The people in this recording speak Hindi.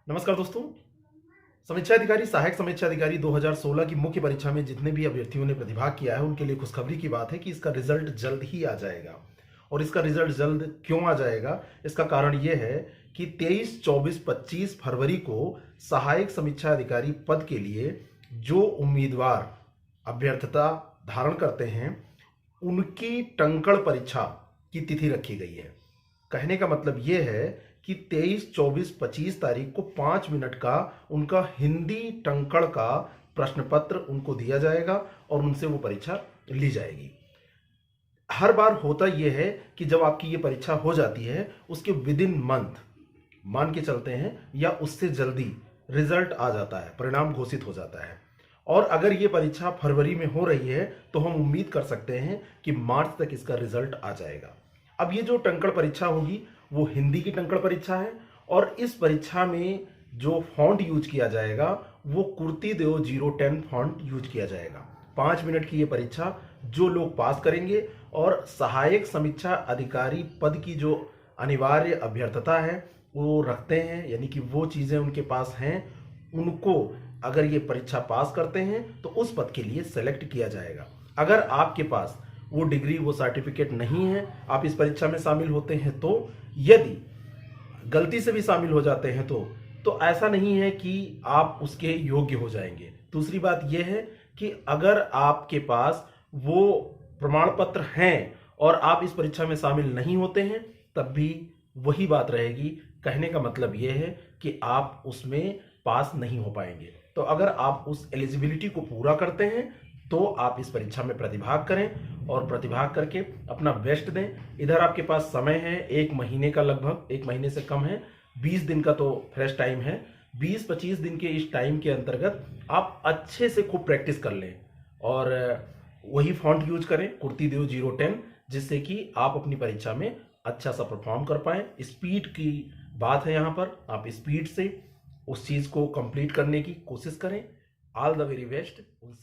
नमस्कार दोस्तों। समीक्षा अधिकारी सहायक समीक्षा अधिकारी 2016 की मुख्य परीक्षा में जितने भी अभ्यर्थियों ने प्रतिभाग किया है उनके लिए खुशखबरी की बात है कि इसका रिजल्ट जल्द ही आ जाएगा। और इसका रिजल्ट जल्द क्यों आ जाएगा, इसका कारण यह है कि 23, 24, 25 फरवरी को सहायक समीक्षा अधिकारी पद के लिए जो उम्मीदवार अभ्यर्थता धारण करते हैं उनकी टंकण परीक्षा की तिथि रखी गई है। कहने का मतलब यह है कि 23, 24, 25 तारीख को 5 मिनट का उनका हिंदी टंकण का प्रश्न पत्र उनको दिया जाएगा और उनसे वो परीक्षा ली जाएगी। हर बार होता यह है कि जब आपकी ये परीक्षा हो जाती है उसके विद इन मंथ मान के चलते हैं या उससे जल्दी रिजल्ट आ जाता है, परिणाम घोषित हो जाता है। और अगर ये परीक्षा फरवरी में हो रही है तो हम उम्मीद कर सकते हैं कि मार्च तक इसका रिजल्ट आ जाएगा। अब ये जो टंकण परीक्षा होगी वो हिंदी की टंकण परीक्षा है और इस परीक्षा में जो फॉन्ट यूज किया जाएगा वो कुर्तीदेव 010 फॉन्ट यूज किया जाएगा। 5 मिनट की ये परीक्षा जो लोग पास करेंगे और सहायक समीक्षा अधिकारी पद की जो अनिवार्य अभ्यर्थता है वो रखते हैं, यानी कि वो चीज़ें उनके पास हैं, उनको अगर ये परीक्षा पास करते हैं तो उस पद के लिए सेलेक्ट किया जाएगा। अगर आपके पास वो डिग्री, वो सर्टिफिकेट नहीं है, आप इस परीक्षा में शामिल होते हैं तो, यदि गलती से भी शामिल हो जाते हैं तो ऐसा नहीं है कि आप उसके योग्य हो जाएंगे। दूसरी बात यह है कि अगर आपके पास वो प्रमाण पत्र हैं और आप इस परीक्षा में शामिल नहीं होते हैं तब भी वही बात रहेगी। कहने का मतलब यह है कि आप उसमें पास नहीं हो पाएंगे। तो अगर आप उस एलिजिबिलिटी को पूरा करते हैं तो आप इस परीक्षा में प्रतिभाग करें और प्रतिभाग करके अपना बेस्ट दें। इधर आपके पास समय है 1 महीने का, लगभग 1 महीने से कम है, 20 दिन का तो फ्रेश टाइम है। 20-25 दिन के इस टाइम के अंतर्गत आप अच्छे से खूब प्रैक्टिस कर लें और वही फॉन्ट यूज करें कुर्तीदेव 010, जिससे कि आप अपनी परीक्षा में अच्छा सा परफॉर्म कर पाएँ। स्पीड की बात है यहाँ पर, आप स्पीड से उस चीज़ को कंप्लीट करने की कोशिश करें। ऑल द वेरी बेस्ट उन सब